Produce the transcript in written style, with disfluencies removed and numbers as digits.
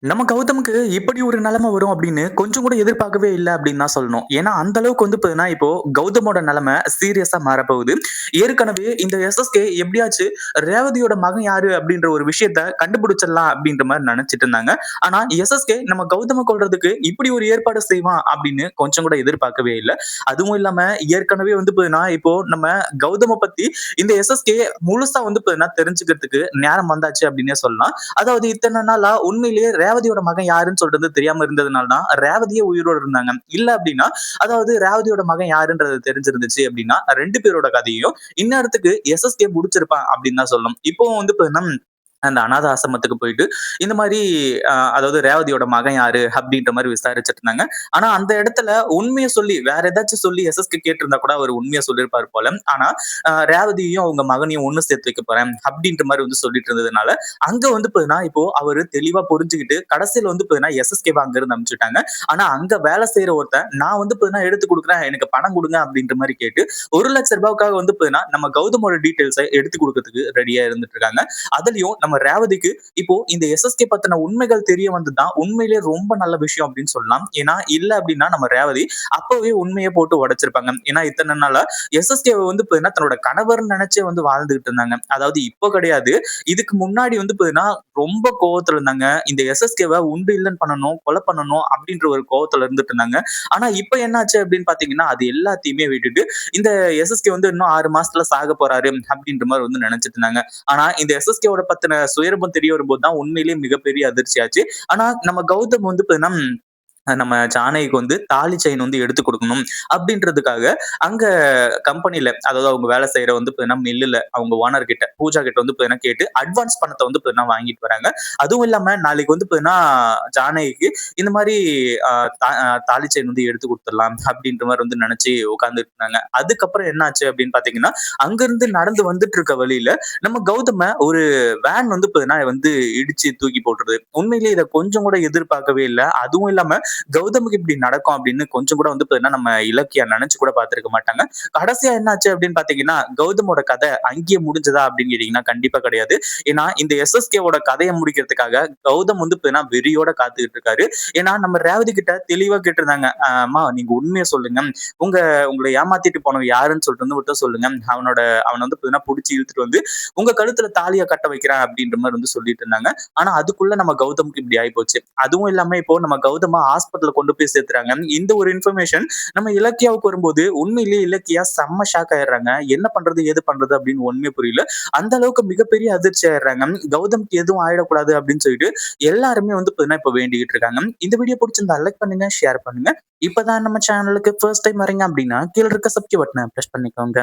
நம்ம கௌதமுக்கு இப்படி ஒரு நிலைமை வரும் அப்படின்னு கொஞ்சம் கூட எதிர்பார்க்கவே இல்ல அப்படின்னு தான் சொல்லணும். ஏன்னா, அந்த அளவுக்கு வந்து பார்த்தீங்கன்னா, இப்போ கௌதமோட நிலைமை சீரியஸா மாறப்போகுது. ஏற்கனவே இந்த எஸ்எஸ்கே எப்படியாச்சு ரேவதியோட மகன் யாரு அப்படின்ற ஒரு விஷயத்த கண்டுபிடிச்சிடலாம் அப்படின்ற மாரி நெனச்சுட்டு இருந்தாங்க. ஆனா, எஸ்எஸ்கே நம்ம கௌதம கொல்றதுக்கு இப்படி ஒரு ஏற்பாடு செய்வான் அப்படின்னு கொஞ்சம் கூட எதிர்பார்க்கவே இல்ல. அதுவும் இல்லாம ஏற்கனவே வந்து பார்த்தீங்கன்னா, இப்போ நம்ம கௌதம பத்தி இந்த எஸ்எஸ்கே முழுசா வந்து பார்த்தீங்கன்னா தெரிஞ்சுக்கிறதுக்கு நேரம் வந்தாச்சு அப்படின்னே சொல்லலாம். அதாவது இத்தன நாளா உண்மையிலேயே ரேவதியோட மகன் யாருன்னு சொல்றது தெரியாம இருந்ததுனால தான் ரேவதியே உயிரோட இருந்தாங்க. இல்ல அப்டின்னா, அதாவது ரேவதியோட மகன் யாருன்றது தெரிஞ்சிருந்துச்சு அப்டின்னா, 2 பேரோட கதையையும் இந்நேரத்துக்கு எஸ்எஸ்கே முடிச்சிருப்பான் அப்டின்னு தான் சொல்லணும். இப்பவும் வந்து பார்த்தீங்கன்னா அந்த அநாத ஆசிரமத்துக்கு போயிட்டு, இந்த மாரி அதாவது ரேவதியோட மகன் யாரு? அப்டின்ற மாரி விசாரிச்சுட்டு இருந்தாங்க. ஆனா அந்த இடத்துல உண்மைய சொல்லி, வேற ஏதாச்சும் சொல்லி எஸ்எஸ்கே கேட்டிருந்தா கூட அவரு உண்மைய சொல்லியிருப்பாரு போல. ஆனா ரேவதியையும் அவங்க மகனையும் ஒண்ணு சேர்த்து வைக்க போறேன் அப்டின்ற மாரி வந்து சொல்லிட்டு இருந்ததுனால, அங்க வந்து பார்த்தீங்கன்னா, இப்போ அவரு தெளிவா புரிஞ்சுகிட்டு, கடைசில வந்து பார்த்தீங்கன்னா எஸ்எஸ்கேவ அங்கிருந்து அனுப்பிச்சுட்டாங்க. ஆனா அங்க வேலை செய்ற ஒருத்தன், நான் வந்து பார்த்தீங்கன்னா எடுத்து குடுக்குறேன். எனக்கு பணம் குடுங்க அப்டின்ற மாரி கேட்டு, ₹1,00,000க்காக வந்து பார்த்தீங்கன்னா, நம்ம கௌதமோட டீட்டெயில்ஸ எடுத்து குடுக்கறதுக்கு ரெடியா இருந்துட்டு இருக்காங்க. அதுலயும் நம்ம ரேவதிக்கு இப்போ இந்த எஸ்எஸ்கே பத்தின உண்மைகள் தெரிய வந்ததுதான் உண்மையிலேயே ரொம்ப நல்ல விஷயம் அப்படின்னு சொல்லலாம். ஏன்னா இல்ல அப்படின்னா நம்ம ரேவதி அப்பவே உண்மையை போட்டு உடைச்சிருப்பாங்க. ஏன்னா இத்தனை நாளா எஸ்எஸ்கே வந்து பாத்தீங்கன்னா தன்னோட கணவர்னு நினைச்சே வந்து வாழ்ந்துகிட்டு இருந்தாங்க. அதாவது இப்போ கிடையாது. இதுக்கு முன்னாடி வந்து பாத்தீங்கன்னா ரொம்ப கோவத்துல இருந்தாங்க. இந்த எஸ்எஸ்கேவை உண்டு இல்லைன்னு பண்ணணும், கொலை பண்ணணும் அப்படின்ற ஒரு கோவத்துல இருந்துட்டு இருந்தாங்க. ஆனா இப்ப என்னாச்சு அப்படின்னு பாத்தீங்கன்னா அது எல்லாத்தையுமே விட்டுட்டு இந்த எஸ்எஸ்கே வந்து இன்னும் 6 மாசத்துல சாக போறாரு அப்படின்ற மாதிரி வந்து நினைச்சிட்டு இருந்தாங்க. ஆனா இந்த எஸ்எஸ்கேவோட பத்தின சுயரூபம் தெரிய வரும்போது தான் உண்மையிலேயே மிகப்பெரிய அதிர்ச்சி ஆச்சு. ஆனா நம்ம கௌதம் வந்து பார்த்தீங்கன்னா நம்ம ஜானகிக்கு வந்து தாலி செயின் வந்து எடுத்து குடுக்கணும் அப்படின்றதுக்காக, அங்க கம்பெனில அதாவது அவங்க வேலை செய்ற வந்து பார்த்தீங்கன்னா மில்லுல அவங்க ஓனர் கிட்ட, பூஜா கிட்ட வந்து பார்த்தீங்கன்னா கேட்டு அட்வான்ஸ் பணத்த வந்து பார்த்தீங்கன்னா வாங்கிட்டு வராங்க. அதுவும் இல்லாம நாளைக்கு வந்து பார்த்தீங்கன்னா ஜானகிக்கு இந்த மாரி அ தா தாலி செயின் வந்து எடுத்து குடுத்துடலாம் அப்படின்ற மாரி வந்து நெனச்சு உட்கார்ந்துட்டு இருந்தாங்க. அதுக்கப்புறம் என்ன ஆச்சு அப்படின்னு பார்த்தீங்கன்னா, அங்கிருந்து நடந்து வந்துட்டு இருக்க வழியில நம்ம கௌதம ஒரு வேன் வந்து பார்த்தீங்கன்னா வந்து இடிச்சு தூக்கி போட்டுருது. உண்மையிலேயே இத கொஞ்சம் கூட எதிர்பார்க்கவே இல்ல. அதுவும் இல்லாம கௌதமுக்கு இப்படி நடக்கும் அப்படின்னு கொஞ்சம் கூட வந்து பார்த்தீங்கன்னா, நம்ம இலக்கியா நெனச்சு கூட பார்த்திருக்க மாட்டாங்க. கடைசியா என்னாச்சு அப்படின்னு பார்த்தீங்கன்னா, கௌதமோட கதை அங்கேயே முடிஞ்சதா அப்படின்னு கேட்டீங்கன்னா, கண்டிப்பா கிடையாது. ஏன்னா, இந்த எஸ்எஸ்கேவோட கதைய முடிக்கிறதுக்காக கௌதம் வந்து பார்த்தீங்கன்னா, வெறியோட காத்துக்கிட்டு இருக்காரு. ஏன்னா, நம்ம ரேவதி கிட்ட தெளிவா கேட்டிருந்தாங்க. அம்மா நீங்க உண்மைய சொல்லுங்க. உங்க உங்கள ஏமாத்திட்டு போனவன் யாருன்னு சொல்லிட்டு வந்து மட்டும் சொல்லுங்க. அவன வந்து பார்த்தீங்கன்னா புடிச்சு இழுத்துட்டு வந்து உங்க கழுத்துல தாலிய கட்ட வைக்கிறேன் அப்படின்ற மாரி வந்து சொல்லிட்டு இருந்தாங்க. ஆனா, அதுக்குள்ள நம்ம கௌதமுக்கு இப்படி ஆயிப்போச்சு. அதுவும் இல்லாம இப்போ நம்ம கௌதம ஹாஸ்பிட்டல்ல கொண்டு போய் சேர்த்துறாங்க. இந்த ஒரு இன்ஃபர்மேஷன் நம்ம இலக்கியாவுக்கு வரும்போது உண்மையிலேயே இலக்கியா செம்ம ஷாக் ஆயிடுறாங்க. என்ன பண்றது? ஏது பண்றது? அப்படின்னு ஒண்ணுமே புரியல. அந்த அளவுக்கு மிகப்பெரிய அதிர்ச்சி ஆயிடுறாங்க. கௌதம்க்கு எதுவும் ஆயிடக்கூடாது அப்படின்னு சொல்லிட்டு எல்லாருமே வந்து பார்த்தீங்கன்னா இப்ப வேண்டிக்கிட்டு இருக்காங்க. இந்த வீடியோ புடிச்சிருந்தா லைக் பண்ணுங்க, ஷேர் பண்ணுங்க. இப்பதான் நம்ம சேனலுக்கு ஃபர்ஸ்ட் டைம் வரீங்க அப்படின்னா கீழ இருக்க சப்ஸ்கிரைப் பட்டன பிரஸ் பண்ணிக்கோங்க.